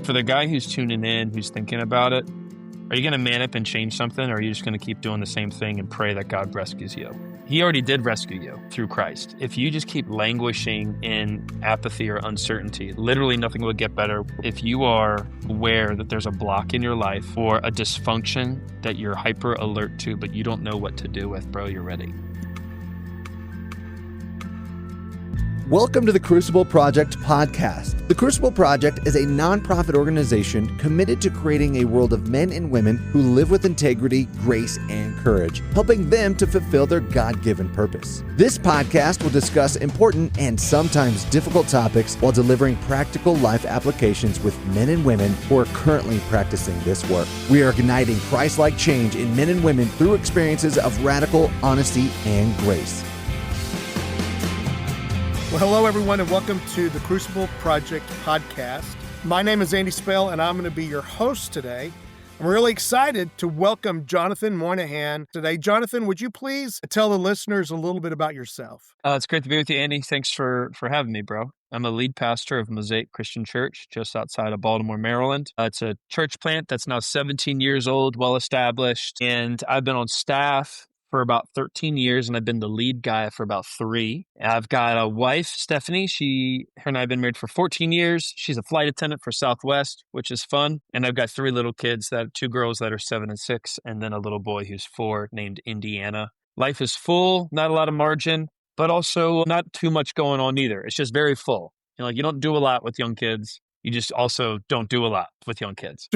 For the guy who's tuning in, who's thinking about it, are you going to man up and change something, or are you just going to keep doing the same thing and pray that God rescues you? He already did rescue you through Christ. If you just keep languishing in apathy or uncertainty, literally nothing will get better. If you are aware that there's a block in your life or a dysfunction that you're hyper alert to, but you don't know what to do with, bro, you're ready. Welcome to the Crucible Project podcast. The Crucible Project is a nonprofit organization committed to creating a world of men and women who live with integrity, grace, and courage, helping them to fulfill their God-given purpose. This podcast will discuss important and sometimes difficult topics while delivering practical life applications with men and women who are currently practicing this work. We are igniting Christ-like change in men and women through experiences of radical honesty and grace. Well, hello, everyone, and welcome to the Crucible Project podcast. My name is Andy Spell, and I'm going to be your host today. I'm really excited to welcome Jonathan Moynihan today. Jonathan, would you please tell the listeners a little bit about yourself? It's great to be with you, Andy. Thanks for having me, bro. I'm a lead pastor of Mosaic Christian Church just outside of Baltimore, Maryland. It's a church plant that's now 17 years old, well-established, and I've been on staff for about 13 years, and I've been the lead guy for about 3. I've got a wife, Stephanie. Her and I have been married for 14 years. She's a flight attendant for Southwest, which is fun. And I've got 3 little kids, 2 girls that are 7 and 6, and then a little boy who's 4 named Indiana. Life is full, not a lot of margin, but also not too much going on either. It's just very full. You don't do a lot with young kids. You just also don't do a lot with young kids.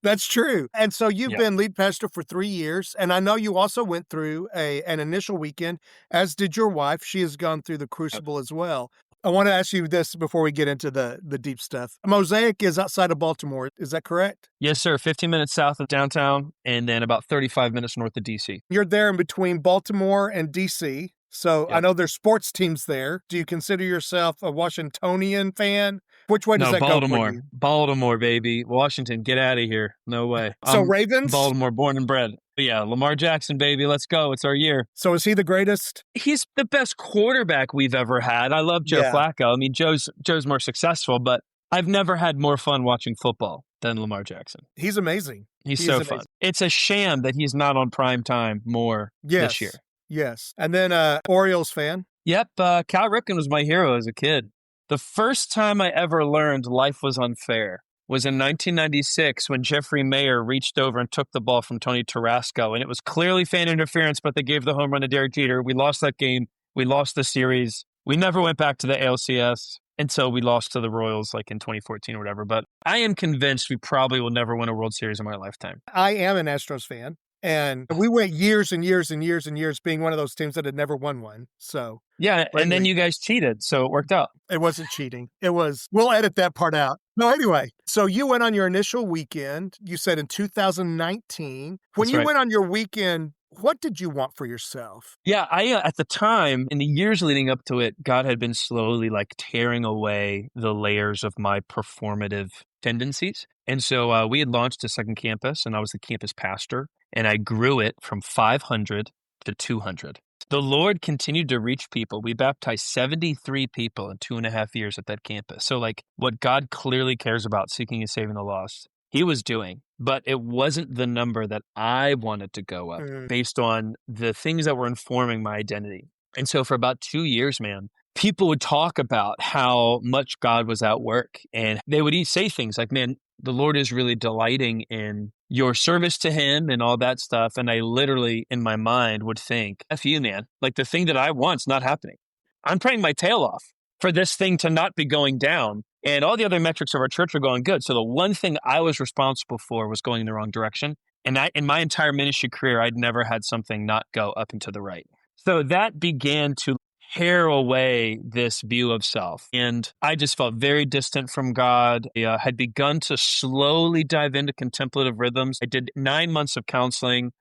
That's true. And so you've been lead pastor for 3 years, and I know you also went through an initial weekend, as did your wife. She has gone through the Crucible as well. I want to ask you this before we get into the deep stuff. Mosaic is outside of Baltimore. Is that correct? Yes, sir. 15 minutes south of downtown, and then about 35 minutes north of D.C. You're there in between Baltimore and D.C., so Yep. I know there's sports teams there. Do you consider yourself a Washingtonian fan? Which way does that go for you? Baltimore, baby. Washington, get out of here. No way. So Ravens? Baltimore, born and bred. But yeah, Lamar Jackson, baby. Let's go. It's our year. So is he the greatest? He's the best quarterback we've ever had. I love Joe Flacco. I mean, Joe's more successful, but I've never had more fun watching football than Lamar Jackson. He's amazing. He's so fun. It's a sham that he's not on prime time more this year. Yes. And then Orioles fan. Yep. Cal Ripken was my hero as a kid. The first time I ever learned life was unfair was in 1996 when Jeffrey Mayer reached over and took the ball from Tony Tarasco. And it was clearly fan interference, but they gave the home run to Derek Jeter. We lost that game. We lost the series. We never went back to the ALCS until we lost to the Royals like in 2014 or whatever. But I am convinced we probably will never win a World Series in my lifetime. I am an Astros fan. And we went years and years and years and years being one of those teams that had never won one. So yeah, and then you guys cheated, so it worked out. It wasn't cheating. It was, we'll edit that part out. No, anyway, so you went on your initial weekend, you said in 2019. When That's you right. went on your weekend, what did you want for yourself? Yeah, I at the time, in the years leading up to it, God had been slowly tearing away the layers of my performative tendencies. And so we had launched a second campus, and I was the campus pastor, and I grew it from 500 to 200. The Lord continued to reach people. We baptized 73 people in 2.5 years at that campus. So what God clearly cares about, seeking and saving the lost, He was doing. But it wasn't the number that I wanted to go up based on the things that were informing my identity. And so for about 2 years, man, people would talk about how much God was at work. And they would say things like, man, the Lord is really delighting in your service to Him and all that stuff. And I literally, in my mind, would think, F you, man. The thing that I want's not happening. I'm praying my tail off for this thing to not be going down. And all the other metrics of our church are going good. So the one thing I was responsible for was going in the wrong direction. And in my entire ministry career, I'd never had something not go up and to the right. So that began to tear away this view of self. And I just felt very distant from God. I had begun to slowly dive into contemplative rhythms. I did 9 months of counseling.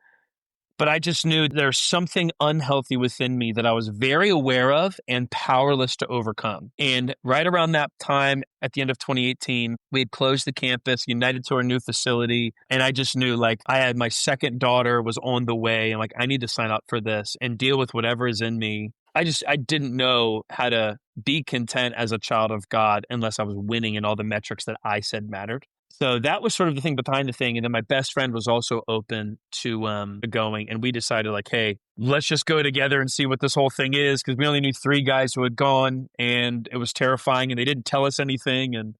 But I just knew there's something unhealthy within me that I was very aware of and powerless to overcome. And right around that time, at the end of 2018, we had closed the campus, united to our new facility. And I just knew I had my second daughter was on the way. And I need to sign up for this and deal with whatever is in me I didn't know how to be content as a child of God unless I was winning in all the metrics that I said mattered. So that was sort of the thing behind the thing. And then my best friend was also open to going. And we decided, like, hey, let's just go together and see what this whole thing is. Because we only knew 3 guys who had gone, and it was terrifying, and they didn't tell us anything. And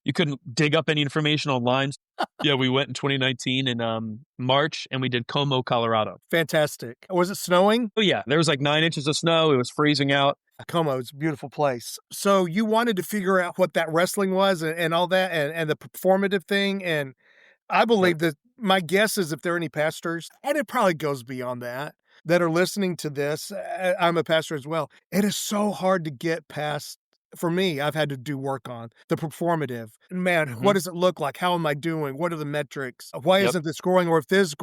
you couldn't dig up any information online. Yeah, we went in 2019 in March, and we did Como, Colorado. Fantastic. Was it snowing? Oh, yeah. There was like 9 inches of snow. It was freezing out. Como is a beautiful place. So you wanted to figure out what that wrestling was and all that and the performative thing. And I Yep. believe that my guess is if there are any pastors, and it probably goes beyond that are listening to this, I'm a pastor as well. It is so hard to get past. For me, I've had to do work on the performative. Man, what Hmm. does it look like? How am I doing? What are the metrics? Why Yep. isn't this growing? Or if this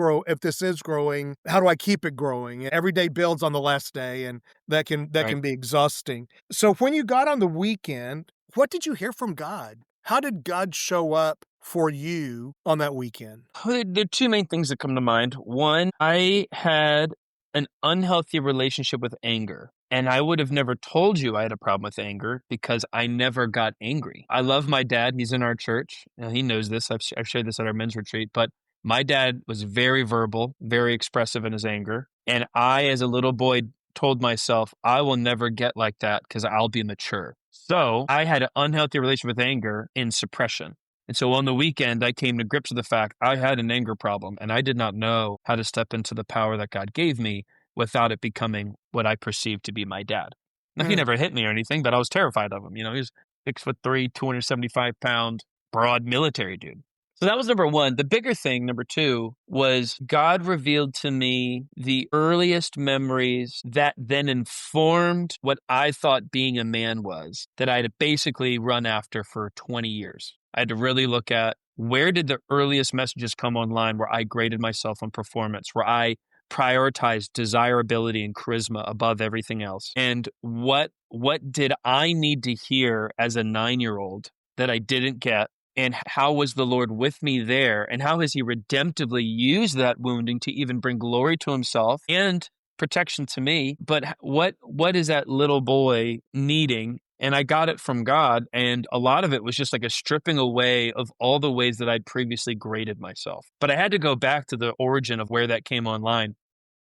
is growing, how do I keep it growing? Every day builds on the last day, and that Right. can be exhausting. So when you got on the weekend, what did you hear from God? How did God show up for you on that weekend? Oh, there are 2 main things that come to mind. One, I had an unhealthy relationship with anger, and I would have never told you I had a problem with anger because I never got angry. I love my dad. He's in our church. He knows this. I've shared this at our men's retreat, but my dad was very verbal, very expressive in his anger. And I, as a little boy, told myself, I will never get like that because I'll be mature. So I had an unhealthy relationship with anger in suppression. And so on the weekend, I came to grips with the fact I had an anger problem, and I did not know how to step into the power that God gave me without it becoming what I perceived to be my dad. Now, he Mm. never hit me or anything, but I was terrified of him. He was 6'3", 275-pound, broad military dude. So that was number one. The bigger thing, number two, was God revealed to me the earliest memories that then informed what I thought being a man was, that I had basically run after for 20 years. I had to really look at, where did the earliest messages come online where I graded myself on performance, where I prioritized desirability and charisma above everything else? And what did I need to hear as a 9-year-old that I didn't get? And how was the Lord with me there? And how has he redemptively used that wounding to even bring glory to himself and protection to me? But what is that little boy needing? And I got it from God. And a lot of it was just like a stripping away of all the ways that I'd previously graded myself. But I had to go back to the origin of where that came online.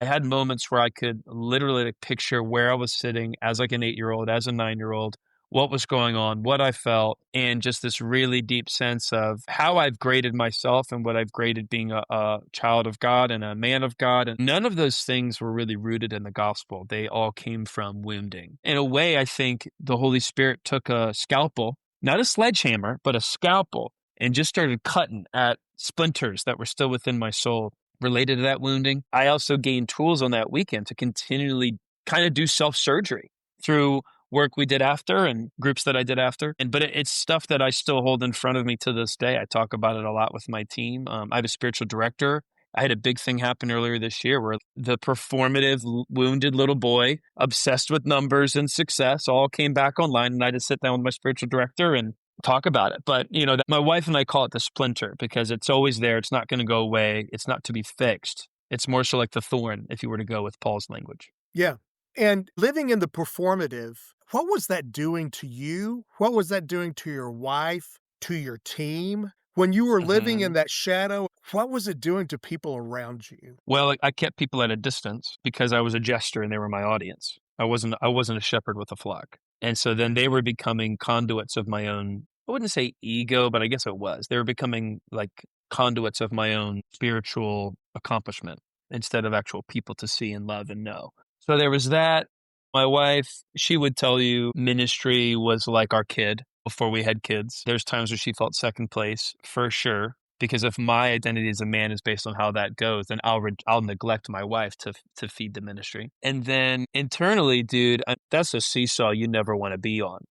I had moments where I could literally like picture where I was sitting as like an 8-year-old, as a 9-year-old, what was going on, what I felt, and just this really deep sense of how I've graded myself and what I've graded being a child of God and a man of God. And none of those things were really rooted in the gospel. They all came from wounding. In a way, I think the Holy Spirit took a scalpel, not a sledgehammer, but a scalpel, and just started cutting at splinters that were still within my soul related to that wounding. I also gained tools on that weekend to continually kind of do self-surgery through work we did after and groups that I did after. But it's stuff that I still hold in front of me to this day. I talk about it a lot with my team. I have a spiritual director. I had a big thing happen earlier this year where the performative, wounded little boy, obsessed with numbers and success, all came back online, and I had to sit down with my spiritual director and talk about it. But, my wife and I call it the splinter because it's always there. It's not going to go away. It's not to be fixed. It's more so like the thorn, if you were to go with Paul's language. Yeah. And living in the performative, what was that doing to you? What was that doing to your wife, to your team? When you were living in Mhm. that shadow, what was it doing to people around you? Well, I kept people at a distance because I was a jester and they were my audience. I wasn't a shepherd with a flock. And so then they were becoming conduits of my own, I wouldn't say ego, but I guess it was. They were becoming like conduits of my own spiritual accomplishment instead of actual people to see and love and know. So there was that. My wife, she would tell you ministry was like our kid before we had kids. There's times where she felt second place for sure, because if my identity as a man is based on how that goes, then I'll neglect my wife to feed the ministry. And then internally, dude, that's a seesaw you never want to be on.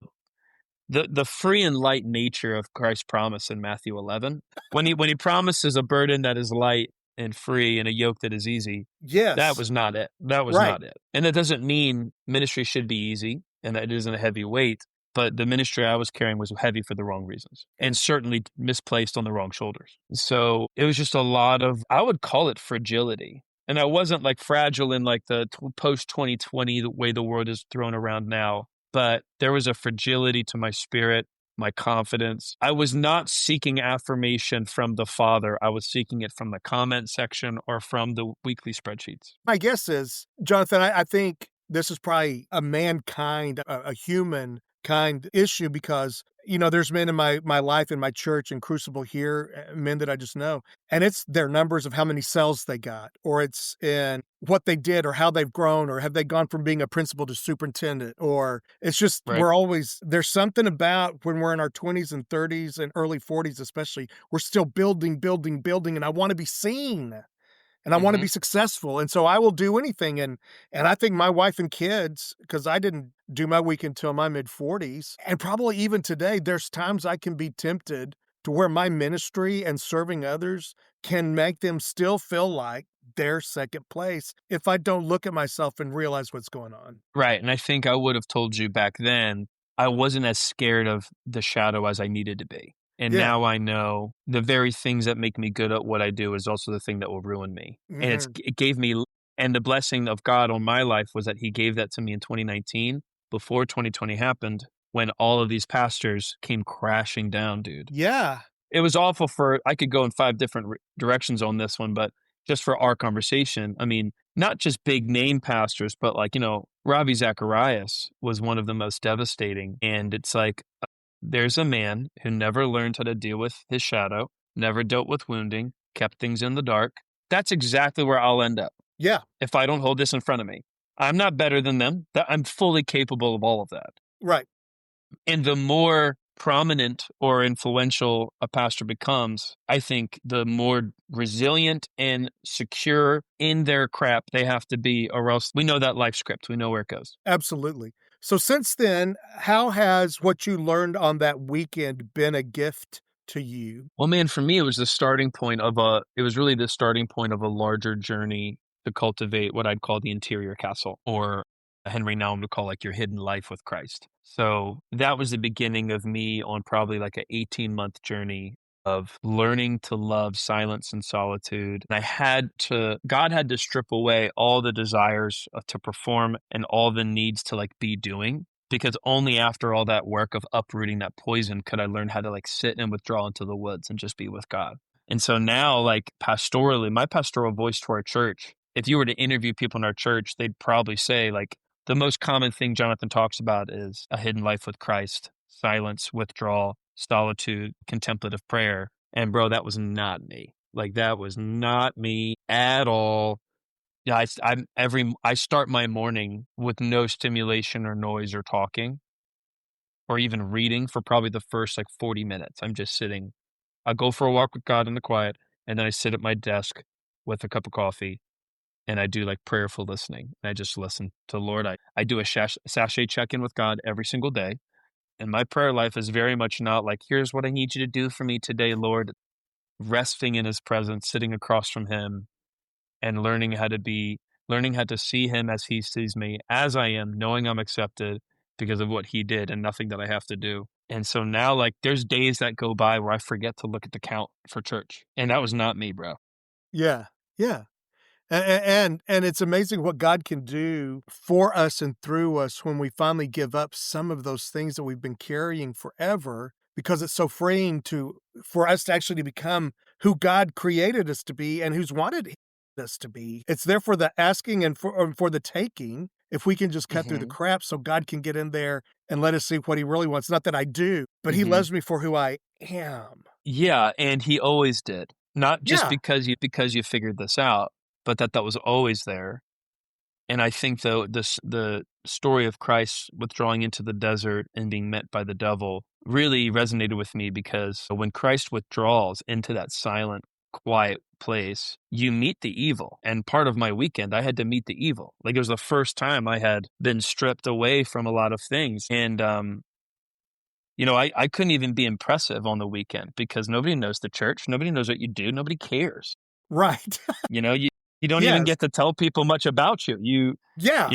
The free and light nature of Christ's promise in Matthew 11, when he promises a burden that is light and free and a yoke that is easy, that Yes. was not it. That was Right. not it. And that doesn't mean ministry should be easy and that it isn't a heavy weight, but the ministry I was carrying was heavy for the wrong reasons Yeah. and certainly misplaced on the wrong shoulders. So it was just a lot of, I would call it fragility. And I wasn't like fragile in like the post 2020, the way the world is thrown around now, but there was a fragility to my spirit, my confidence. I was not seeking affirmation from the Father. I was seeking it from the comment section or from the weekly spreadsheets. My guess is, Jonathan, I think this is probably a mankind, a human kind issue because, there's men in my life, in my church, in Crucible here, men that I just know, and it's their numbers of how many cells they got, or it's in what they did or how they've grown, or have they gone from being a principal to superintendent, or it's just Right. there's something about when we're in our 20s and 30s and early 40s especially, we're still building, building, building, and I wanna be seen. And I wanna Hmm. be successful, and so I will do anything, and I think my wife and kids, because I didn't do my week until my mid-40s, and probably even today, there's times I can be tempted to where my ministry and serving others can make them still feel like they're second place if I don't look at myself and realize what's going on. Right. And I think I would have told you back then, I wasn't as scared of the shadow as I needed to be. And Yeah. now I know the very things that make me good at what I do is also the thing that will ruin me. And Mhm. it gave me, and the blessing of God on my life was that He gave that to me in 2019 before 2020 happened, when all of these pastors came crashing down, dude. Yeah. It was awful. I could go in 5 different directions on this one, but just for our conversation, I mean, not just big name pastors, but like, Ravi Zacharias was one of the most devastating. And it's like, there's a man who never learned how to deal with his shadow, never dealt with wounding, kept things in the dark. That's exactly where I'll end up Yeah. if I don't hold this in front of me. I'm not better than them. I'm fully capable of all of that. Right. And the more prominent or influential a pastor becomes, I think the more resilient and secure in their crap they have to be, or else we know that life script. We know where it goes. Absolutely. So since then, how has what you learned on that weekend been a gift to you? Well, man, for me, it was really the starting point of a larger journey to cultivate what I'd call the interior castle, or Henry Nouwen would call like your hidden life with Christ. So that was the beginning of me on probably like an 18-month journey of learning to love silence and solitude. And God had to strip away all the desires to perform and all the needs to like be doing, because only after all that work of uprooting that poison could I learn how to like sit and withdraw into the woods and just be with God. And so now, like pastorally, my pastoral voice to our church, if you were to interview people in our church, they'd probably say like the most common thing Jonathan talks about is a hidden life with Christ, silence, withdrawal, solitude, contemplative prayer. And bro, that was not me. Like that was not me at all. Yeah, I start my morning with no stimulation or noise or talking or even reading for probably the first like 40 minutes. I'm just sitting. I go for a walk with God in the quiet, and then I sit at my desk with a cup of coffee and I do like prayerful listening. And I just listen to the Lord. I do a sachet check-in with God every single day. And my prayer life is very much not like, here's what I need you to do for me today, Lord. Resting in His presence, sitting across from Him, and learning how to see Him as He sees me, as I am, knowing I'm accepted because of what He did and nothing that I have to do. And so now, like, there's days that go by where I forget to look at the count for church. And that was not me, bro. Yeah. Yeah. And it's amazing what God can do for us and through us when we finally give up some of those things that we've been carrying forever, because it's so freeing for us to actually become who God created us to be and who's wanted us to be. It's there for the asking and for the taking, if we can just cut through the Hmm. crap so God can get in there and let us see what He really wants. Not that I do, but He Hmm. loves me for who I am. Yeah, and He always did. Not just Yeah. because you figured this out, but that was always there. And I think though the story of Christ withdrawing into the desert and being met by the devil really resonated with me, because when Christ withdraws into that silent, quiet place, you meet the evil. And part of my weekend, I had to meet the evil. Like it was the first time I had been stripped away from a lot of things. And I couldn't even be impressive on the weekend because nobody knows the church, nobody knows what you do, nobody cares. Right. You don't even Yes. get to tell people much about you. Yeah.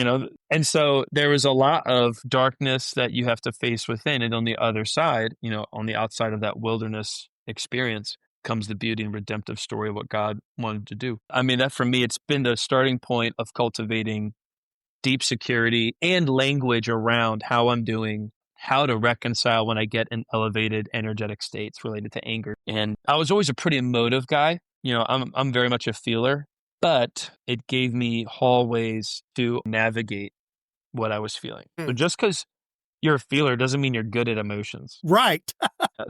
And so there was a lot of darkness that you have to face within, and on the other side, on the outside of that wilderness experience, comes the beauty and redemptive story of what God wanted to do. I mean, that for me, it's been the starting point of cultivating deep security and language around how I'm doing, how to reconcile when I get in elevated energetic states related to anger. And I was always a pretty emotive guy. I'm very much a feeler, but it gave me hallways to navigate what I was feeling. So Mm. just because you're a feeler doesn't mean you're good at emotions. Right.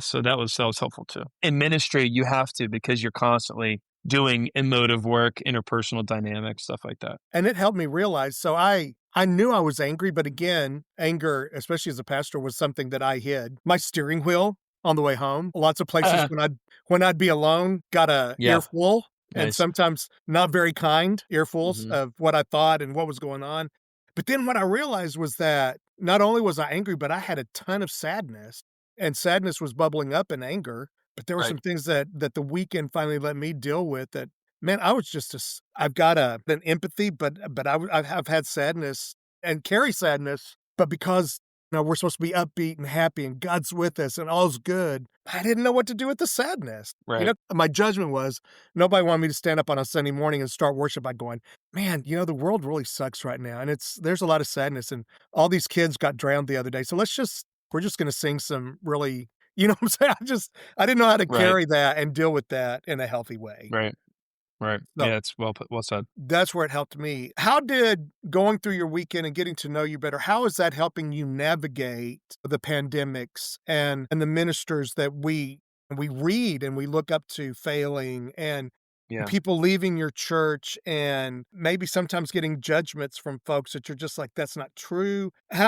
So that was helpful too. In ministry, you have to, because you're constantly doing emotive work, interpersonal dynamics, stuff like that. And it helped me realize, so I knew I was angry, but again, anger, especially as a pastor, was something that I hid. My steering wheel on the way home, lots of places when I'd be alone, got a Yeah, earful, and nice. sometimes not very kind earfuls Hmm. of what I thought and what was going on. But then what I realized was that not only was I angry, but I had a ton of sadness, and sadness was bubbling up in anger. But there were Right, some things that the weekend finally let me deal with that. Man, I was just I've got an empathy, but I've had sadness and carry sadness, but because, we're supposed to be upbeat and happy and God's with us and all's good, I didn't know what to do with the sadness. right, My judgment was nobody wanted me to stand up on a Sunday morning and start worship by going, "Man, the world really sucks right now, and there's a lot of sadness, and all these kids got drowned the other day, so we're just gonna sing some really." You know what I'm saying? I didn't know how to right, carry that and deal with that in a healthy way. right, right. So Yeah, it's well put, well said. that's where it helped me. How did going through your weekend and getting to know you better, how is that helping you navigate the pandemics and the ministers that we read and we look up to failing and Yeah, people leaving your church and maybe sometimes getting judgments from folks that you're just like, that's not true. yeah.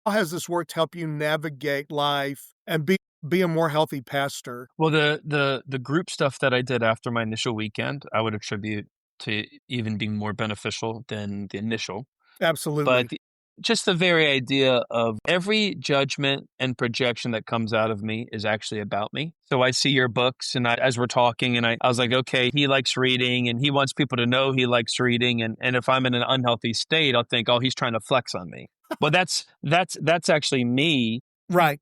How has this work to help you navigate life and be a more healthy pastor? Well, the group stuff that I did after my initial weekend, I would attribute to even being more beneficial than the initial. But Absolutely. just the very idea of every judgment and projection that comes out of me is actually about me. So I see your books, and as we're talking, and I was like, okay, he likes reading, and he wants people to know he likes reading, and if I'm in an unhealthy state, I'll think, oh, he's trying to flex on me. Well, that's actually me Right.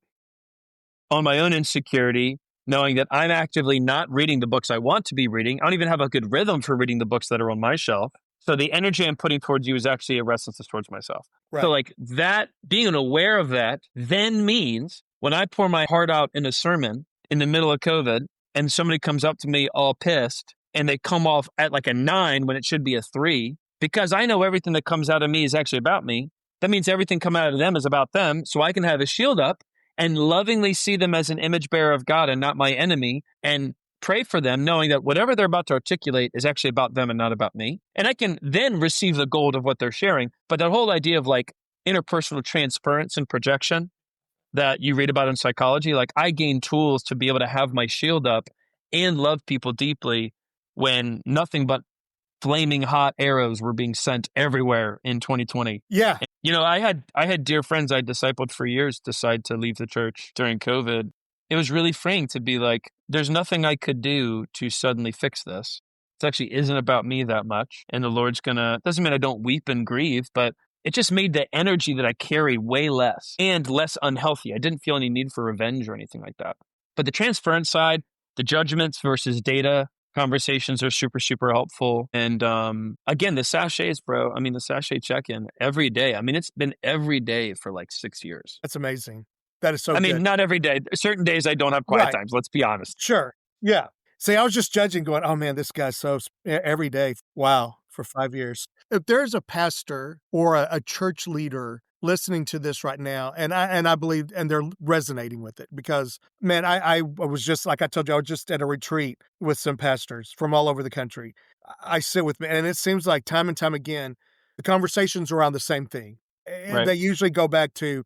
on my own insecurity, knowing that I'm actively not reading the books I want to be reading. I don't even have a good rhythm for reading the books that are on my shelf. So the energy I'm putting towards you is actually a restlessness towards myself. So Right. like that, being aware of that then means when I pour my heart out in a sermon in the middle of COVID and somebody comes up to me all pissed and they come off at like a 9 when it should be a 3, because I know everything that comes out of me is actually about me. That means everything coming out of them is about them. So I can have a shield up and lovingly see them as an image bearer of God and not my enemy, and pray for them, knowing that whatever they're about to articulate is actually about them and not about me. And I can then receive the gold of what they're sharing. But that whole idea of like interpersonal transference and projection that you read about in psychology, like I gain tools to be able to have my shield up and love people deeply when nothing but flaming hot arrows were being sent everywhere in 2020. Yeah. I had dear friends I discipled for years decide to leave the church during COVID. It was really freeing to be like, there's nothing I could do to suddenly fix this. It actually isn't about me that much. And the Lord's doesn't mean I don't weep and grieve, but it just made the energy that I carry way less and less unhealthy. I didn't feel any need for revenge or anything like that. But the transference side, the judgments versus data conversations are super, super helpful. And again, the sachets, bro. I mean, the sachet check-in every day. I mean, it's been every day for like 6 years. That's amazing. That is so I mean, good. not every day. Certain days I don't have quiet Right. times. Let's be honest. Sure. Yeah. See, I was just judging going, "Oh, man, this guy's every day." Wow, for 5 years. If there's a pastor or a church leader listening to this right now, and I believe and they're resonating with it because, man, I was just like I told you, I was just at a retreat with some pastors from all over the country. I sit with me, and it seems like time and time again, the conversations are around the same thing, and Right. they usually go back to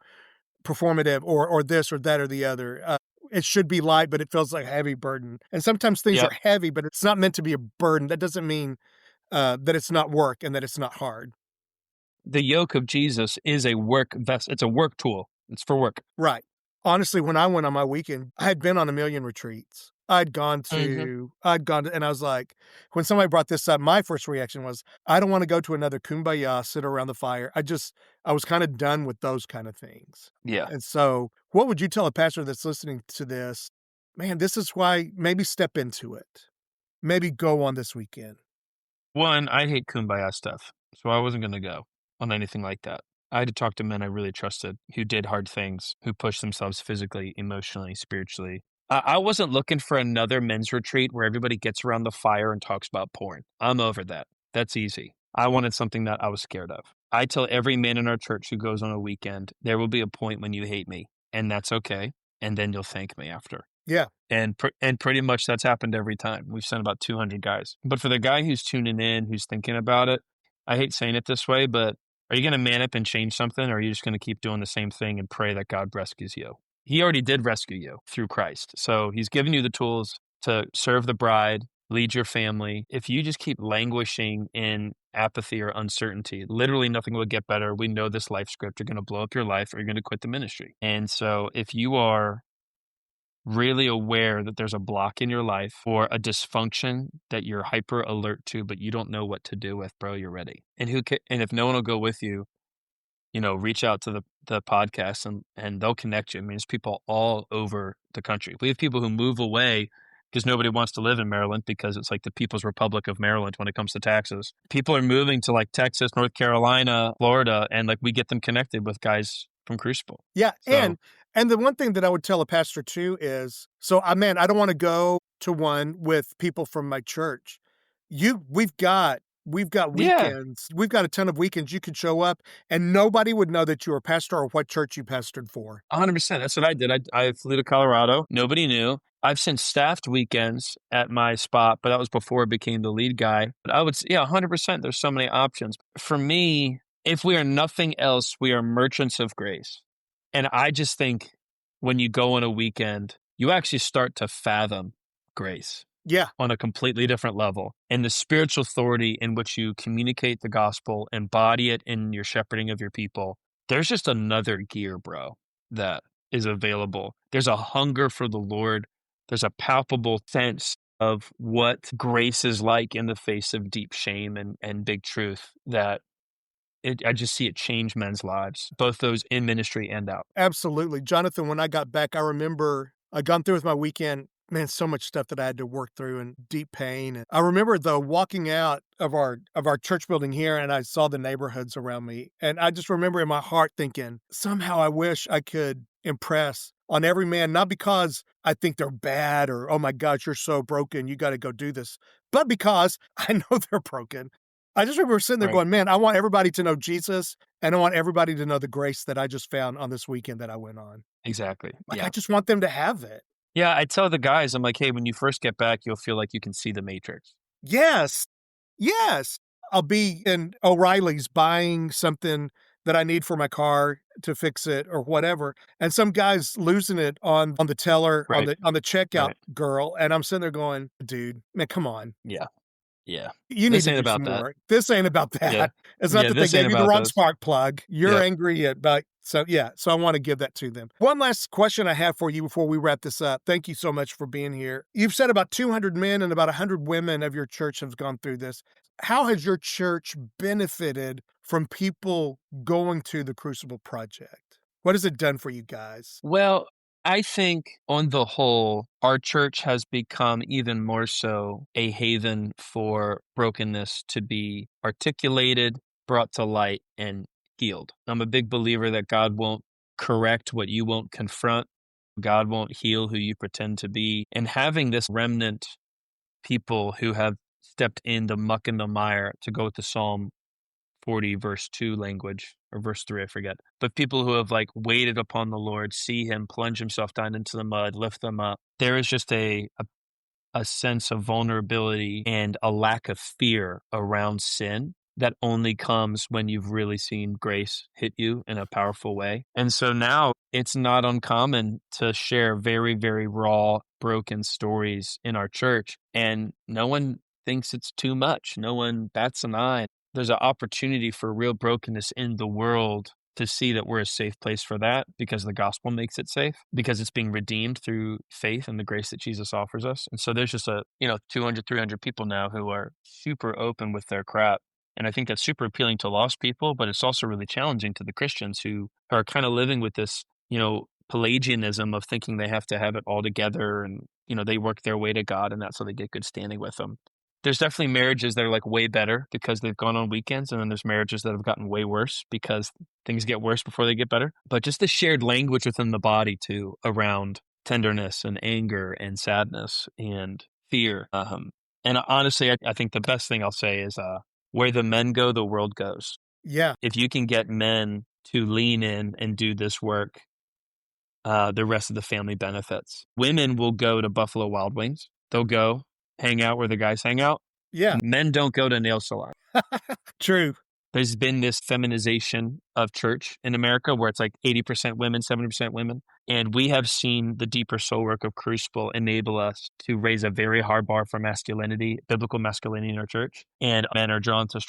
performative or this or that or the other. It should be light, but it feels like a heavy burden. And sometimes things Yep. are heavy, but it's not meant to be a burden. That doesn't mean that it's not work and that it's not hard. The yoke of Jesus is a work vest. It's a work tool. It's for work. Right. Honestly, when I went on my weekend, I had been on a million retreats. Mhm. And I was like, when somebody brought this up, my first reaction was, I don't want to go to another kumbaya, sit around the fire. I was kind of done with those kind of things. Yeah. And so, what would you tell a pastor that's listening to this? Man, this is why maybe step into it. Maybe go on this weekend. One, I hate kumbaya stuff, so I wasn't gonna go on anything like that. I had to talk to men I really trusted who did hard things, who pushed themselves physically, emotionally, spiritually. I wasn't looking for another men's retreat where everybody gets around the fire and talks about porn. I'm over that. That's easy. I wanted something that I was scared of. I tell every man in our church who goes on a weekend, there will be a point when you hate me, and that's okay. And then you'll thank me after. Yeah. And pretty much that's happened every time. We've sent about 200 guys. But for the guy who's tuning in, who's thinking about it, I hate saying it this way, but are you going to man up and change something, or are you just going to keep doing the same thing and pray that God rescues you? He already did rescue you through Christ. So he's given you the tools to serve the bride, lead your family. If you just keep languishing in apathy or uncertainty, literally nothing will get better. We know this life script. You're going to blow up your life or you're going to quit the ministry. And so if you are really aware that there's a block in your life or a dysfunction that you're hyper alert to, but you don't know what to do with, bro, you're ready. And if no one will go with you, reach out to the podcast and they'll connect you. I mean, there's people all over the country. We have people who move away because nobody wants to live in Maryland because it's like the People's Republic of Maryland when it comes to taxes. People are moving to like Texas, North Carolina, Florida, and like we get them connected with guys from Crucible. Yeah, So and the one thing that I would tell a pastor too is, so man, I don't wanna go to one with people from my church. We've got yeah, weekends. We've got a ton of weekends you could show up, and nobody would know that you're a pastor or what church you pastored for. 100%. That's what I did. I flew to Colorado. Nobody knew. I've since staffed weekends at my spot, but that was before I became the lead guy. But I would say, yeah, 100%. There's so many options. For me, if we are nothing else, we are merchants of grace. And I just think when you go on a weekend, you actually start to fathom grace Yeah, on a completely different level. And the spiritual authority in which you communicate the gospel, embody it in your shepherding of your people, there's just another gear, bro, that is available. There's a hunger for the Lord. There's a palpable sense of what grace is like in the face of deep shame and big truth that I just see it change men's lives, both those in ministry and out. absolutely. Jonathan, when I got back, I remember I gone through with my weekend, man, so much stuff that I had to work through and deep pain. And I remember though walking out of our church building here and I saw the neighborhoods around me. And I just remember in my heart thinking, somehow I wish I could impress on every man, not because I think they're bad or, oh my gosh, you're so broken, you got to go do this, but because I know they're broken. I just remember sitting there Right. going, man, I want everybody to know Jesus and I want everybody to know the grace that I just found on this weekend that I went on. Exactly. Like, I Yeah. just want them to have it. Yeah. I tell the guys, I'm like, hey, when you first get back, you'll feel like you can see the matrix. Yes. Yes. I'll be in O'Reilly's buying something that I need for my car to fix it or whatever, and some guy's losing it on the teller, on Right. the checkout Right. girl, and I'm sitting there going, "Dude, man, come on. Yeah. Yeah. You need This to ain't do some about that. more. This ain't about Yeah. that. It's not Yeah. that they This ain't gave you the about wrong those. spark plug. You're Yeah. angry at but so yeah, so I wanna give that to them. One last question I have for you before we wrap this up. Thank you so much for being here. You've said about 200 men and about 100 women of your church have gone through this. How has your church benefited from people going to the Crucible Project? What has it done for you guys? Well, I think on the whole, our church has become even more so a haven for brokenness to be articulated, brought to light, and healed. I'm a big believer that God won't correct what you won't confront. God won't heal who you pretend to be. And having this remnant people who have stepped in the muck and the mire, to go with the Psalm 40 verse 2 language, or verse 3, I forget, but people who have like waited upon the Lord, see him plunge himself down into the mud, lift them up. There is just a sense of vulnerability and a lack of fear around sin that only comes when you've really seen grace hit you in a powerful way. And so now it's not uncommon to share very, very raw, broken stories in our church, and no one thinks it's too much. No one bats an eye. There's an opportunity for real brokenness in the world to see that we're a safe place for that because the gospel makes it safe, because it's being redeemed through faith and the grace that Jesus offers us. And so there's just 200, 300 people now who are super open with their crap. And I think that's super appealing to lost people, but it's also really challenging to the Christians who are kind of living with this, Pelagianism of thinking they have to have it all together and, they work their way to God and that's how they get good standing with Him. There's definitely marriages that are like way better because they've gone on weekends, and then there's marriages that have gotten way worse because things get worse before they get better. But just the shared language within the body too around tenderness and anger and sadness and fear. And honestly, I think the best thing I'll say is where the men go, the world goes. Yeah. If you can get men to lean in and do this work, the rest of the family benefits. Women will go to Buffalo Wild Wings. They'll go hang out where the guys hang out. Yeah. Men don't go to nail salon. True. There's been this feminization of church in America where it's like 80% women, 70% women. And we have seen the deeper soul work of Crucible enable us to raise a very hard bar for masculinity, biblical masculinity in our church. And men are drawn to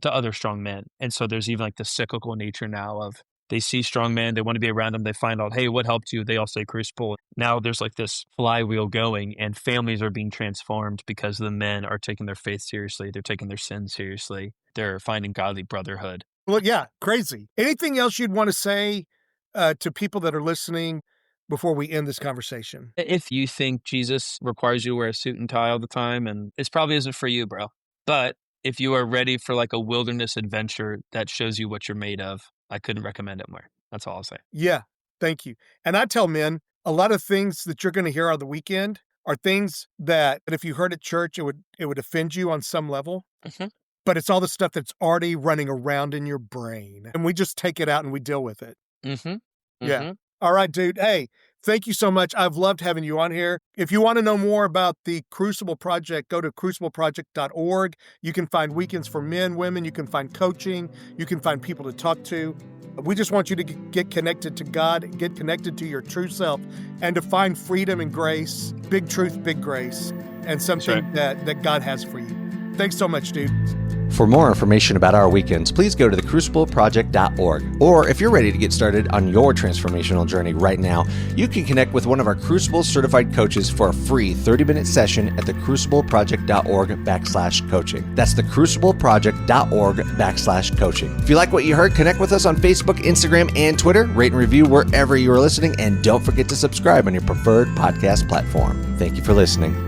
other strong men. And so there's even like the cyclical nature now of they see strong men, they want to be around them, they find out, hey, what helped you? They all say Crucible. Now there's like this flywheel going and families are being transformed because the men are taking their faith seriously. They're taking their sin seriously. They're finding godly brotherhood. Well, yeah, crazy. Anything else you'd want to say to people that are listening before we end this conversation? If you think Jesus requires you to wear a suit and tie all the time, and it probably isn't for you, bro. But if you are ready for like a wilderness adventure that shows you what you're made of, I couldn't recommend it more. That's all I'll say. Yeah, thank you. And I tell men, a lot of things that you're going to hear on the weekend are things that if you heard at church, it would offend you on some level. Mm-hmm. But it's all the stuff that's already running around in your brain. And we just take it out and we deal with it. Mm-hmm. Mm-hmm. Yeah. All right, dude. Hey, thank you so much. I've loved having you on here. If you want to know more about the Crucible Project, go to crucibleproject.org. You can find weekends for men, women. You can find coaching. You can find people to talk to. We just want you to get connected to God, get connected to your true self, and to find freedom and grace, big truth, big grace, and something that God has for you. Thanks so much, dude. For more information about our weekends, please go to thecrucibleproject.org. Or if you're ready to get started on your transformational journey right now, you can connect with one of our Crucible certified coaches for a free 30-minute session at thecrucibleproject.org/coaching. That's thecrucibleproject.org/coaching. If you like what you heard, connect with us on Facebook, Instagram, and Twitter. Rate and review wherever you are listening, and don't forget to subscribe on your preferred podcast platform. Thank you for listening.